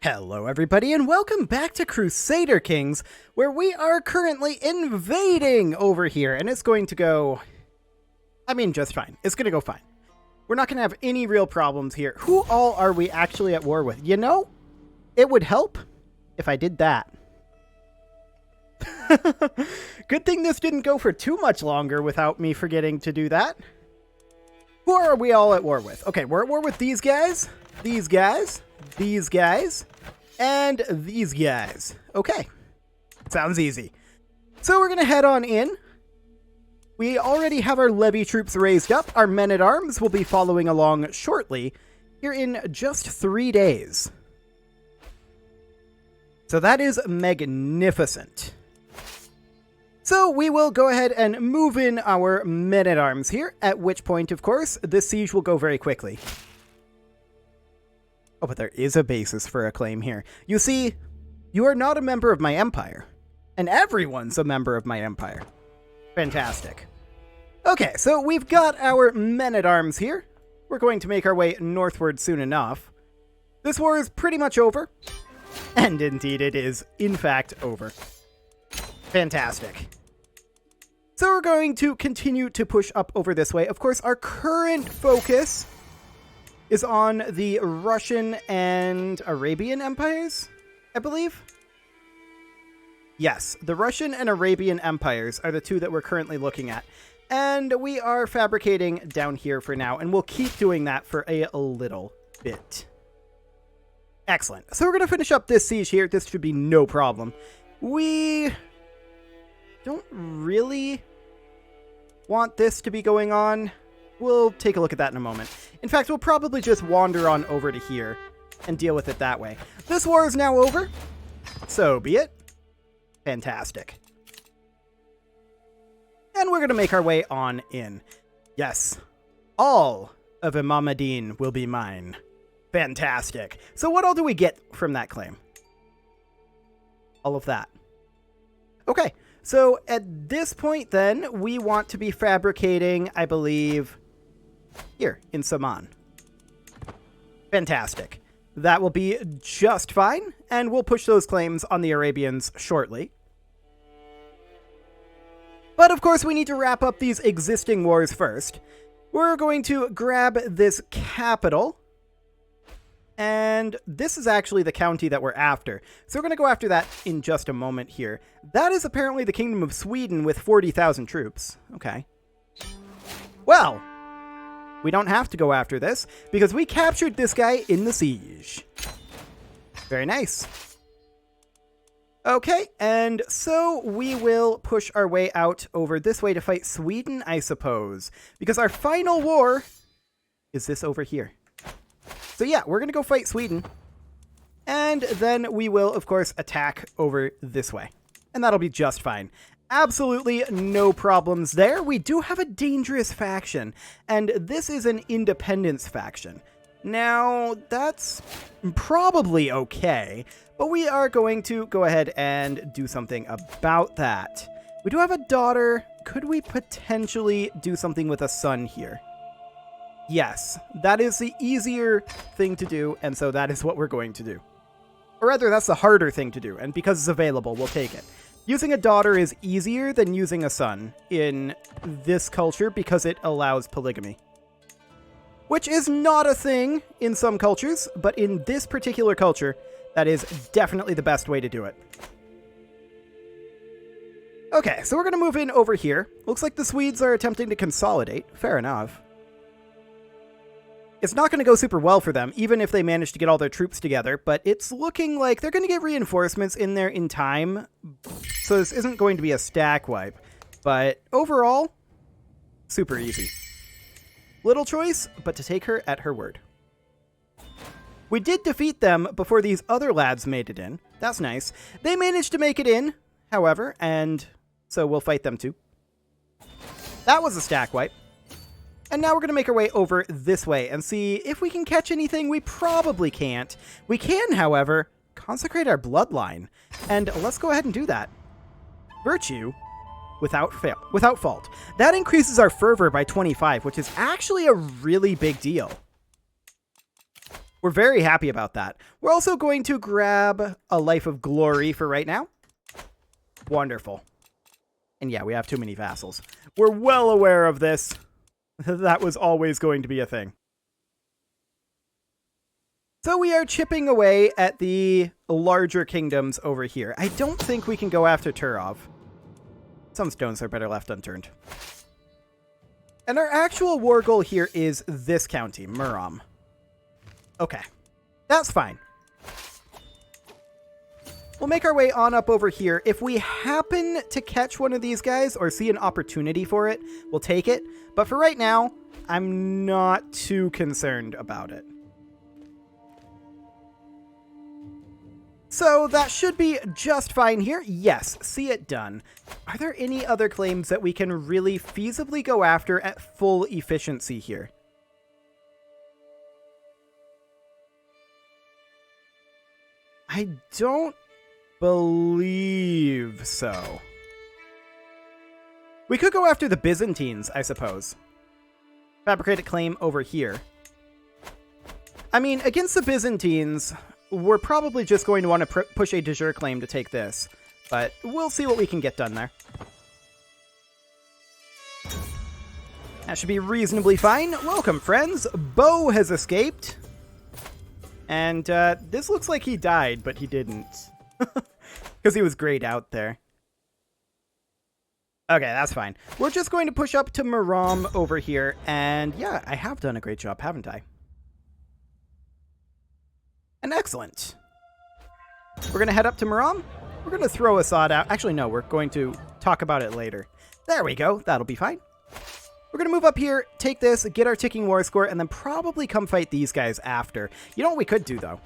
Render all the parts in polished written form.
Hello everybody and welcome back to Crusader Kings, where we are currently invading over here, and it's going to go, just fine. It's going to go fine. We're not going to have any real problems here. Who all are we actually at war with? You know, it would help if I did that. Good thing this didn't go for too much longer without me forgetting to do that. Who are we all at war with? Okay, we're at war with these guys, these guys, these guys, and these guys. Okay, sounds easy. So we're going to head on in. We already have our levy troops raised up. Our men-at-arms will be following along shortly, here in just 3 days. So that is magnificent. So we will go ahead and move in our men-at-arms here, at which point, of course, this siege will go very quickly. Oh, but there is a basis for a claim here. You see, you are not a member of my empire, and everyone's a member of my empire. Fantastic. Okay, so we've got our men-at-arms here. We're going to make our way northward soon enough. This war is pretty much over, and indeed it is, in fact, over. Fantastic. So we're going to continue to push up over this way. Of course, our current focus is on the Russian and Arabian empires, I believe. Yes, the Russian and Arabian empires are the two that we're currently looking at. And we are fabricating down here for now, and we'll keep doing that for a little bit. Excellent. So we're going to finish up this siege here. This should be no problem. We don't really want this to be going on. We'll take a look at that in a moment. In fact, we'll probably just wander on over to here and deal with it that way. This war is now over. So be it. Fantastic. And we're going to make our way on in. Yes, all of Imam-ad-Din will be mine. Fantastic. So what all do we get from that claim? All of that. Okay, so at this point then, we want to be fabricating, I believe, here in Saman. Fantastic. That will be just fine, and we'll push those claims on the Arabians shortly. But of course, we need to wrap up these existing wars first. We're going to grab this capital, and this is actually the county that we're after. So we're going to go after that in just a moment here. That is apparently the Kingdom of Sweden with 40,000 troops. Okay. Well, we don't have to go after this, because we captured this guy in the siege. Very nice. Okay, and so we will push our way out over this way to fight Sweden, I suppose. Because our final war is this over here. So yeah, we're going to go fight Sweden. And then we will, of course, attack over this way. And that'll be just fine. Absolutely no problems there. We do have a dangerous faction, and this is an independence faction. Now, that's probably okay, but we are going to go ahead and do something about that. We do have a daughter. Could we potentially do something with a son here? Yes, that is the easier thing to do, and so that is what we're going to do. Or rather, that's the harder thing to do, and because it's available, we'll take it. Using a daughter is easier than using a son in this culture because it allows polygamy. Which is not a thing in some cultures, but in this particular culture, that is definitely the best way to do it. Okay, so we're going to move in over here. Looks like the Swedes are attempting to consolidate. Fair enough. It's not going to go super well for them, even if they manage to get all their troops together, but it's looking like they're going to get reinforcements in there in time, so this isn't going to be a stack wipe. But overall, super easy. Little choice, but to take her at her word. We did defeat them before these other lads made it in. That's nice. They managed to make it in, however, and so we'll fight them too. That was a stack wipe. And now we're going to make our way over this way and see if we can catch anything. We probably can't. We can, however, consecrate our bloodline. And let's go ahead and do that. Virtue without fault. That increases our fervor by 25, which is actually a really big deal. We're very happy about that. We're also going to grab a Life of Glory for right now. Wonderful. And yeah, we have too many vassals. We're well aware of this. That was always going to be a thing. So we are chipping away at the larger kingdoms over here. I don't think we can go after Turov. Some stones are better left unturned. And our actual war goal here is this county, Murom. Okay, that's fine. We'll make our way on up over here. If we happen to catch one of these guys or see an opportunity for it, we'll take it. But for right now, I'm not too concerned about it. So that should be just fine here. Yes, see it done. Are there any other claims that we can really feasibly go after at full efficiency here? I don't believe so. We could go after the Byzantines, I suppose. Fabricate a claim over here. I mean, against the Byzantines, we're probably just going to want to push a de jure claim to take this. But we'll see what we can get done there. That should be reasonably fine. Welcome, friends. Bo has escaped. And this looks like he died, but he didn't. Because he was grayed out there. Okay, that's fine. We're just going to push up to Murom over here. And yeah, I have done a great job, haven't I? And excellent. We're going to head up to Murom. We're going to throw Assad out. Actually, no, we're going to talk about it later. There we go. That'll be fine. We're going to move up here, take this, get our ticking war score, and then probably come fight these guys after. You know what we could do, though?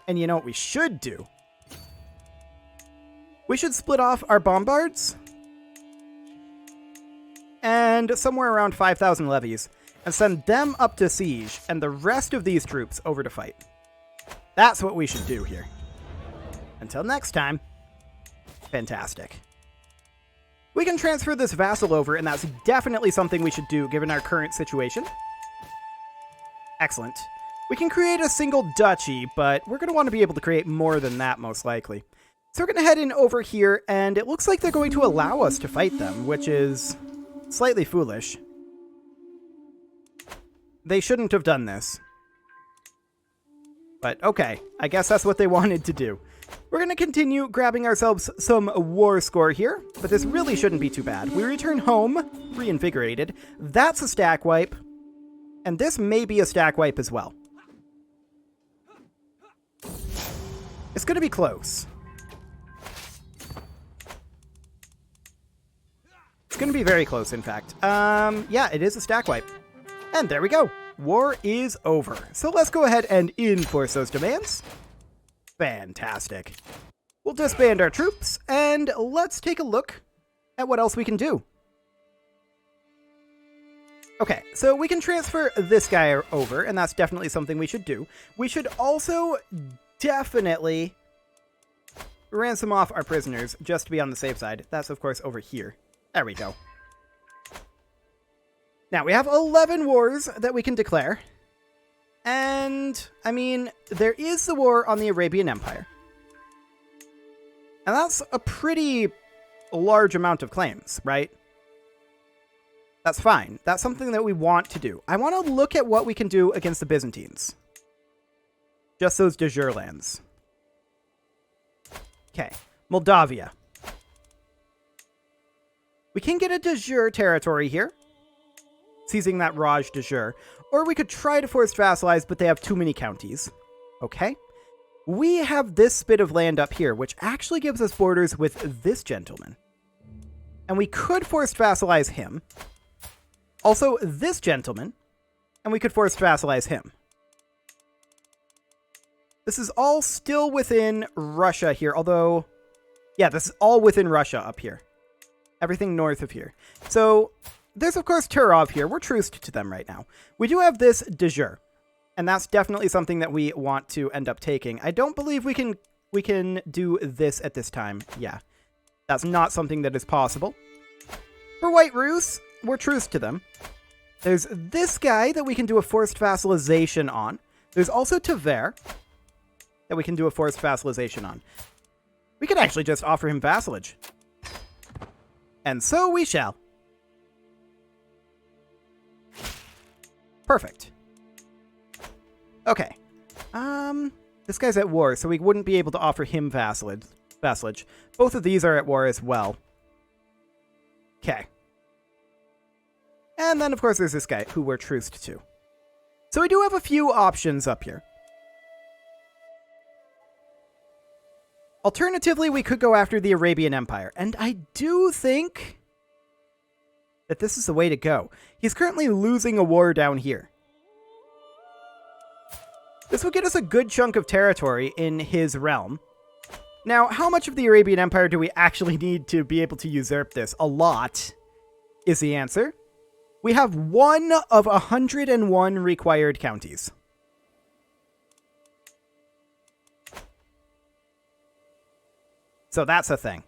And you know what we should do? We should split off our bombards and somewhere around 5,000 levies and send them up to siege and the rest of these troops over to fight. That's what we should do here. Until next time, fantastic. We can transfer this vassal over, and that's definitely something we should do given our current situation. Excellent. We can create a single duchy, but we're going to want to be able to create more than that, most likely. So we're going to head in over here, and it looks like they're going to allow us to fight them, which is slightly foolish. They shouldn't have done this. But okay, I guess that's what they wanted to do. We're going to continue grabbing ourselves some war score here, but this really shouldn't be too bad. We return home, reinvigorated. That's a stack wipe, and this may be a stack wipe as well. It's going to be close. It's going to be very close, in fact. Yeah, it is a stack wipe. And there we go. War is over. So let's go ahead and enforce those demands. Fantastic. We'll disband our troops, and let's take a look at what else we can do. Okay, so we can transfer this guy over, and that's definitely something we should do. We should also definitely ransom off our prisoners, just to be on the safe side. That's, of course, over here. There we go. Now, we have 11 wars that we can declare. And, I mean, there is the war on the Arabian Empire. And that's a pretty large amount of claims, right? That's fine. That's something that we want to do. I want to look at what we can do against the Byzantines. Just those de jure lands. Okay, Moldavia. We can get a de jure territory here, seizing that Raj de jure. Or we could try to force vassalize, but they have too many counties. Okay. We have this bit of land up here, which actually gives us borders with this gentleman. And we could force vassalize him. Also, this gentleman. And we could force vassalize him. This is all still within Russia here, although... Yeah, this is all within Russia up here. Everything north of here. So... There's, of course, Turov here. We're truced to them right now. We do have this de jure, and that's definitely something that we want to end up taking. I don't believe we can do this at this time. Yeah, that's not something that is possible. For White Rus, we're truced to them. There's this guy that we can do a forced vassalization on. There's also Tver that we can do a forced vassalization on. We could actually just offer him vassalage. And so we shall. Perfect. Okay. This guy's at war, so we wouldn't be able to offer him vassalage. Both of these are at war as well. Okay. And then, of course, there's this guy who we're truced to. So we do have a few options up here. Alternatively, we could go after the Arabian Empire. And I do think that this is the way to go. He's currently losing a war down here. This will get us a good chunk of territory in his realm. Now, how much of the Arabian Empire do we actually need to be able to usurp this? A lot is the answer. We have 1 of 101 required counties. So that's a thing.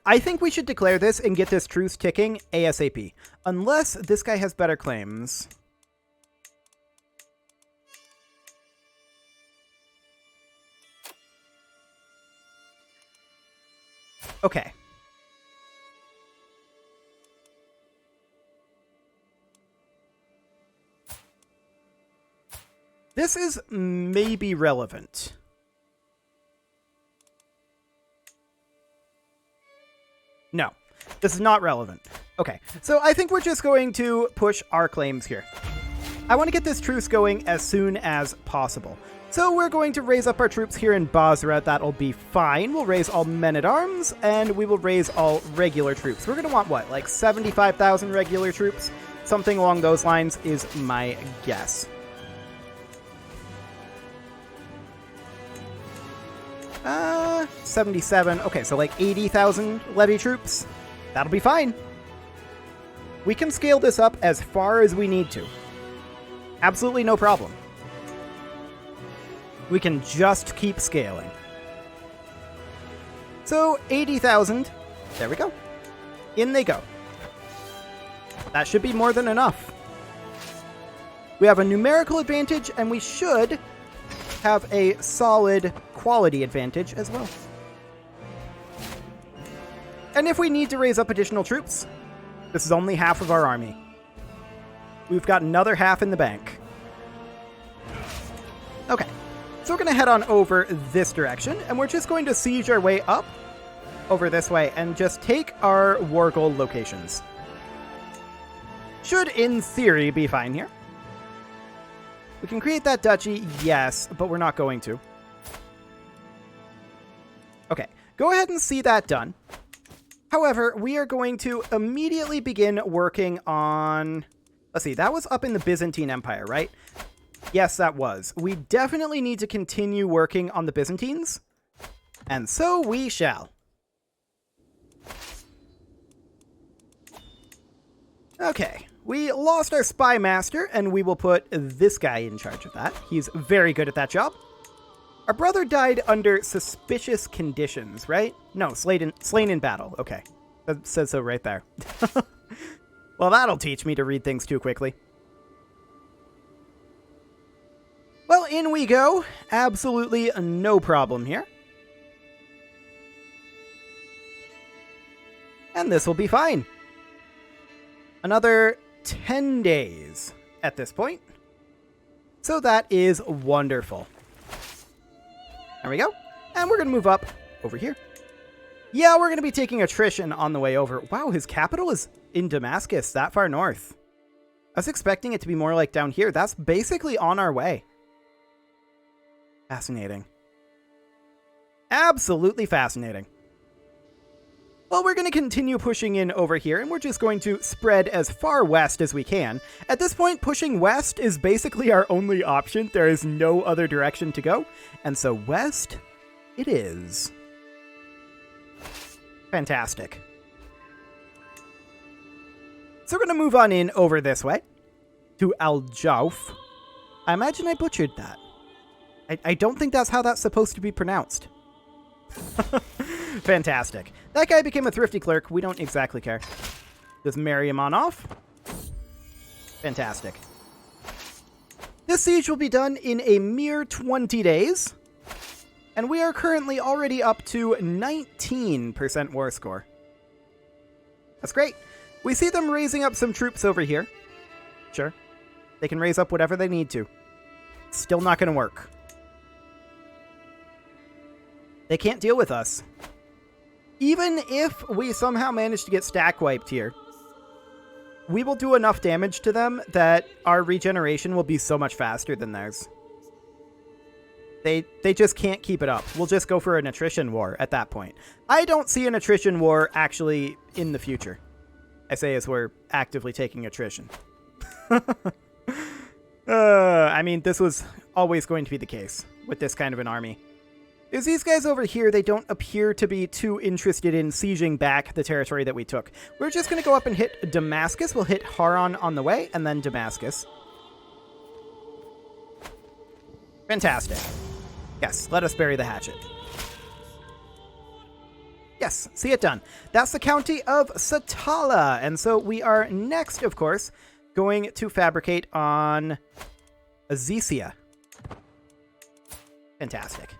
I think we should declare this and get this truce ticking ASAP. Unless this guy has better claims. Okay. This is maybe relevant. No, this is not relevant. Okay, so I think we're just going to push our claims here. I want to get this truce going as soon as possible. So we're going to raise up our troops here in Basra. That'll be fine. We'll raise all men-at-arms, and we will raise all regular troops. We're going to want, what, like 75,000 regular troops? Something along those lines is my guess. 77. Okay, so like 80,000 levy troops. That'll be fine. We can scale this up as far as we need to. Absolutely no problem. We can just keep scaling. So 80,000. There we go. In they go. That should be more than enough. We have a numerical advantage, and we should have a solid quality advantage as well. And if we need to raise up additional troops, this is only half of our army. We've got another half in the bank. Okay, so we're going to head on over this direction, and we're just going to siege our way up over this way and just take our war goal locations. Should, in theory, be fine here. We can create that duchy, yes, but we're not going to. Okay, go ahead and see that done. However, we are going to immediately begin working on... Let's see, that was up in the Byzantine Empire, right? Yes, that was. We definitely need to continue working on the Byzantines. And so we shall. Okay, we lost our spy master, and we will put this guy in charge of that. He's very good at that job. Our brother died under suspicious conditions, right? No, slain in battle. Okay. That says so right there. Well, that'll teach me to read things too quickly. Well, in we go. Absolutely no problem here. And this will be fine. Another 10 days at this point. So that is wonderful. There we go. And we're going to move up over here. Yeah, we're going to be taking attrition on the way over. Wow, his capital is in Damascus, that far north. I was expecting it to be more like down here. That's basically on our way. Fascinating. Absolutely fascinating. Well, we're going to continue pushing in over here, and we're just going to spread as far west as we can. At this point, pushing west is basically our only option. There is no other direction to go. And so west it is. Fantastic. So we're going to move on in over this way to Al-Jauf. I imagine I butchered that. I don't think that's how that's supposed to be pronounced. Fantastic. That guy became a thrifty clerk. We don't exactly care. Just marry him on off. Fantastic. This siege will be done in a mere 20 days. And we are currently already up to 19% war score. That's great. We see them raising up some troops over here. Sure. They can raise up whatever they need to. Still not going to work. They can't deal with us. Even if we somehow manage to get stack wiped here, we will do enough damage to them that our regeneration will be so much faster than theirs. They just can't keep it up. We'll just go for an attrition war at that point. I don't see an attrition war actually in the future. I say as we're actively taking attrition. I mean, this was always going to be the case with this kind of an army. There's these guys over here. They don't appear to be too interested in sieging back the territory that we took. We're just going to go up and hit Damascus. We'll hit Haran on the way, and then Damascus. Fantastic. Yes, let us bury the hatchet. Yes, see it done. That's the county of Satala. And so we are next, of course, going to fabricate on Azesia. Fantastic.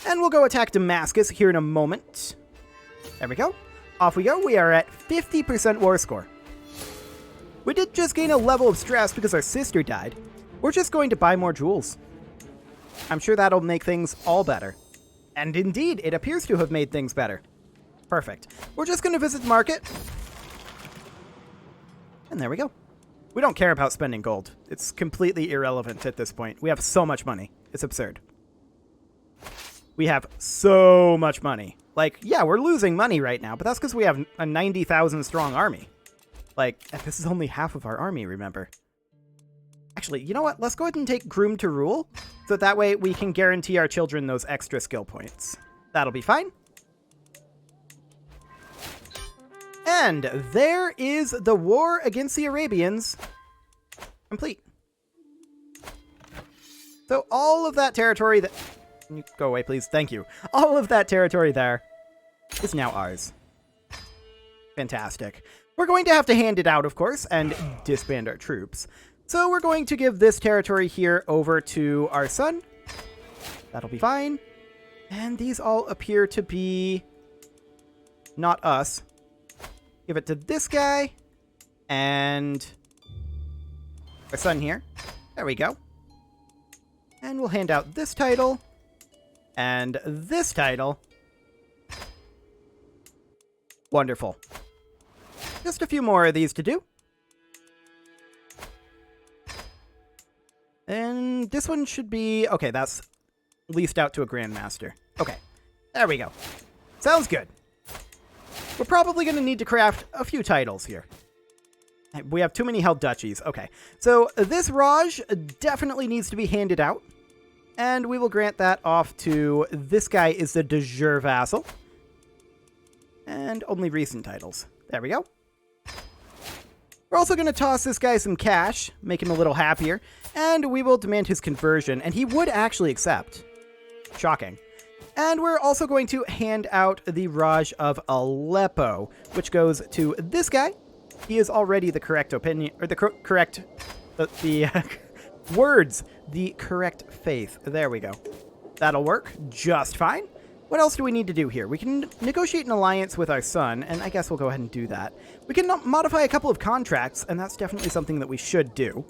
And we'll go attack Damascus here in a moment. There we go. Off we go. We are at 50% war score. We did just gain a level of stress because our sister died. We're just going to buy more jewels. I'm sure that'll make things all better. And indeed, it appears to have made things better. Perfect. We're just going to visit the market. And there we go. We don't care about spending gold. It's completely irrelevant at this point. We have so much money. It's absurd. We have so much money. Like, yeah, we're losing money right now, but that's because we have a 90,000 strong army. Like, this is only half of our army, remember? Actually, you know what? Let's go ahead and take Groom to Rule, so that way we can guarantee our children those extra skill points. That'll be fine. And there is the war against the Arabians complete. So all of that territory that... Can you go away, please? Thank you. All of that territory there is now ours. Fantastic. We're going to have to hand it out, of course, and disband our troops. So we're going to give this territory here over to our son. That'll be fine. And these all appear to be not us. Give it to this guy and our son here. There we go. And we'll hand out this title and this title. Wonderful. Just a few more of these to do. And this one should be... Okay, that's leased out to a Grandmaster. Okay, there we go. Sounds good. We're probably going to need to craft a few titles here. We have too many held duchies. Okay, so this Raj definitely needs to be handed out. And we will grant that off to... This guy is the de jure vassal. And only recent titles. There we go. We're also going to toss this guy some cash, make him a little happier, and we will demand his conversion, and he would actually accept. Shocking. And we're also going to hand out the Raj of Aleppo, which goes to this guy. He is already the correct opinion, or the correct, words, the correct faith. There we go. That'll work just fine. What else do we need to do here? We can negotiate an alliance with our son, and I guess we'll go ahead and do that. We can modify a couple of contracts, and that's definitely something that we should do.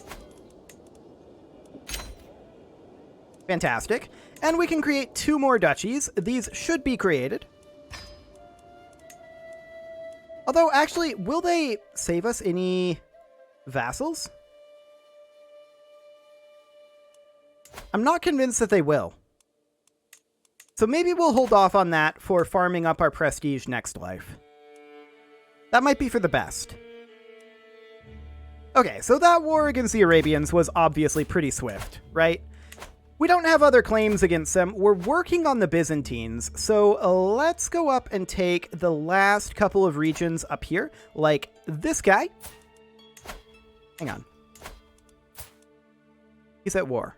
Fantastic. And we can create 2 more duchies. These should be created. Although, actually, will they save us any vassals? I'm not convinced that they will. So maybe we'll hold off on that for farming up our prestige next life. That might be for the best. Okay, so that war against the Arabians was obviously pretty swift, right? We don't have other claims against them. We're working on the Byzantines, so let's go up and take the last couple of regions up here, like this guy. Hang on. He's at war.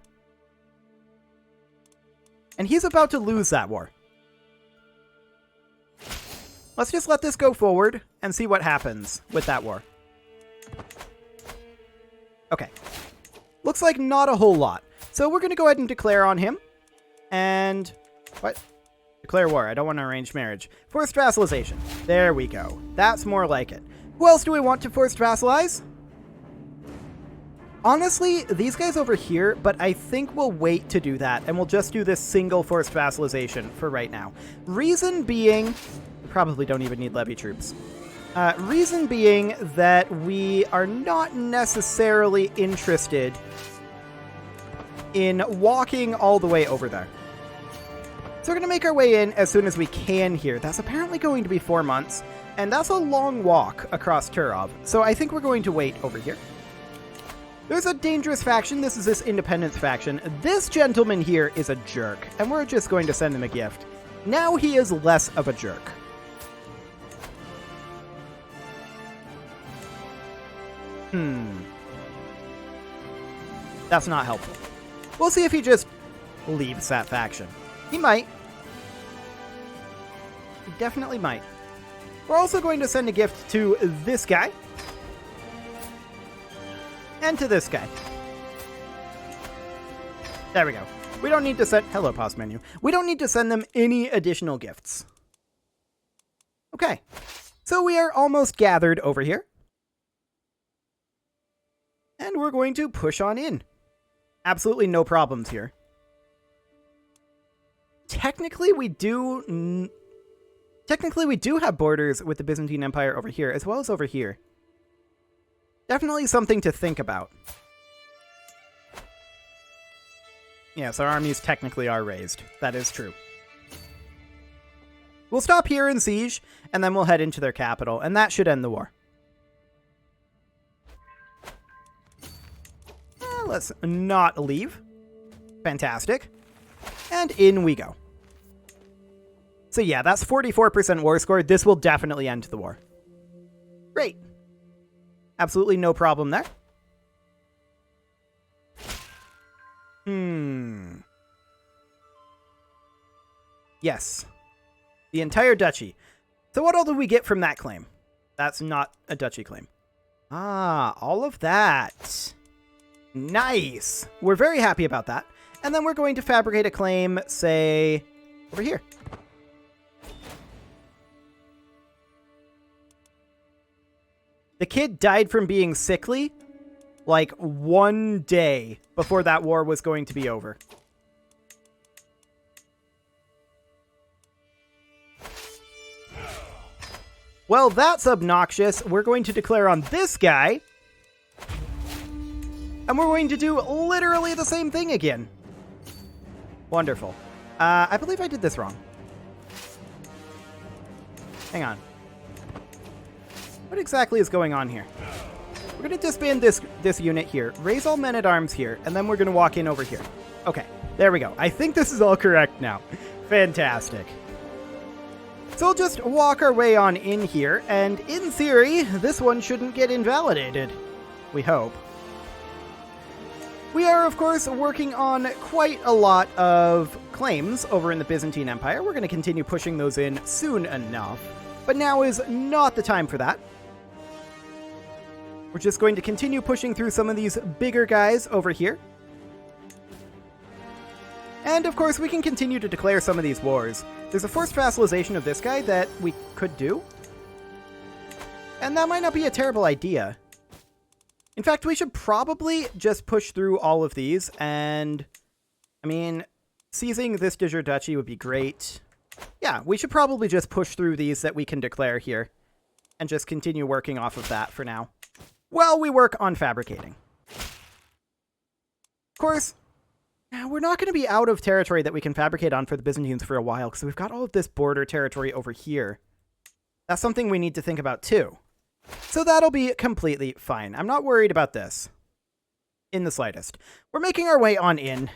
And he's about to lose that war. Let's just let this go forward and see what happens with that war. Okay. Looks like not a whole lot. So we're going to go ahead and declare on him. And... what? Declare war. I don't want to arrange marriage. Forced vassalization. There we go. That's more like it. Who else do we want to forced vassalize? Honestly, these guys over here, but I think we'll wait to do that, and we'll just do this single forced vassalization for right now. Reason being, we probably don't even need levy troops. Reason being that we are not necessarily interested in walking all the way over there. So we're going to make our way in as soon as we can here. That's apparently going to be 4 months, and that's a long walk across Turov, so I think we're going to wait over here. There's a dangerous faction. This is this independence faction. This gentleman here is a jerk, and we're just going to send him a gift. Now he is less of a jerk. That's not helpful. We'll see if he just leaves that faction. He might. He definitely might. We're also going to send a gift to this guy. And to this guy. There we go. We don't need to send... hello, pause menu. We don't need to send them any additional gifts. Okay. So we are almost gathered over here. And we're going to push on in. Absolutely no problems here. Technically, we do have borders with the Byzantine Empire over here, as well as over here. Definitely something to think about. Yes, our armies technically are raised. That is true. We'll stop here in siege, and then we'll head into their capital, and that should end the war. Let's not leave. Fantastic. And in we go. So yeah, that's 44% war score. This will definitely end the war. Great. Absolutely no problem there. Yes. The entire duchy. So what all do we get from that claim? That's not a duchy claim. Ah, all of that. Nice. We're very happy about that. And then we're going to fabricate a claim, say, over here. The kid died from being sickly like 1 day before that war was going to be over. Well, that's obnoxious. We're going to declare on this guy. And we're going to do literally the same thing again. Wonderful. I believe I did this wrong. Hang on. What exactly is going on here? We're going to disband this unit here, raise all men-at-arms here, and then we're going to walk in over here. Okay, there we go. I think this is all correct now. Fantastic. So we'll just walk our way on in here, and in theory, this one shouldn't get invalidated. We hope. We are, of course, working on quite a lot of claims over in the Byzantine Empire. We're going to continue pushing those in soon enough, but now is not the time for that. We're just going to continue pushing through some of these bigger guys over here. And, of course, we can continue to declare some of these wars. There's a forced vassalization of this guy that we could do. And that might not be a terrible idea. In fact, we should probably just push through all of these. And, I mean, seizing this de jure duchy would be great. Yeah, we should probably just push through these that we can declare here. And just continue working off of that for now. While we work on fabricating. Of course, we're not going to be out of territory that we can fabricate on for the Byzantines for a while, because we've got all of this border territory over here. That's something we need to think about too. So that'll be completely fine. I'm not worried about this. In the slightest. We're making our way on in.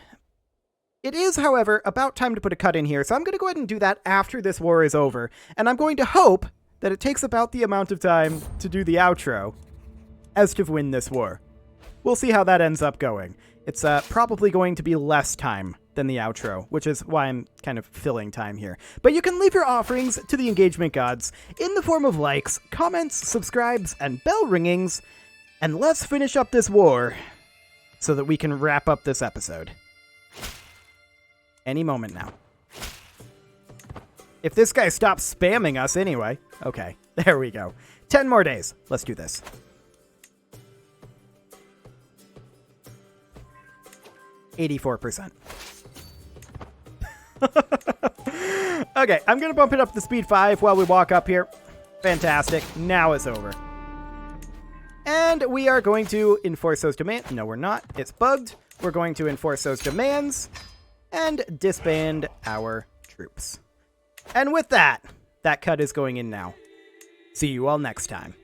It is, however, about time to put a cut in here, so I'm going to go ahead and do that after this war is over. And I'm going to hope that it takes about the amount of time to do the outro as to win this war. We'll see how that ends up going. It's probably going to be less time than the outro, which is why I'm kind of filling time here. But you can leave your offerings to the engagement gods in the form of likes, comments, subscribes, and bell ringings, and let's finish up this war so that we can wrap up this episode. Any moment now. If this guy stops spamming us anyway. Okay, there we go. 10 more days. Let's do this. %. Okay, I'm going to bump it up to speed 5 while we walk up here. Fantastic. Now it's over. And we are going to enforce those demands. No, we're not. It's bugged. We're going to enforce those demands and disband our troops. And with that, that cut is going in now. See you all next time.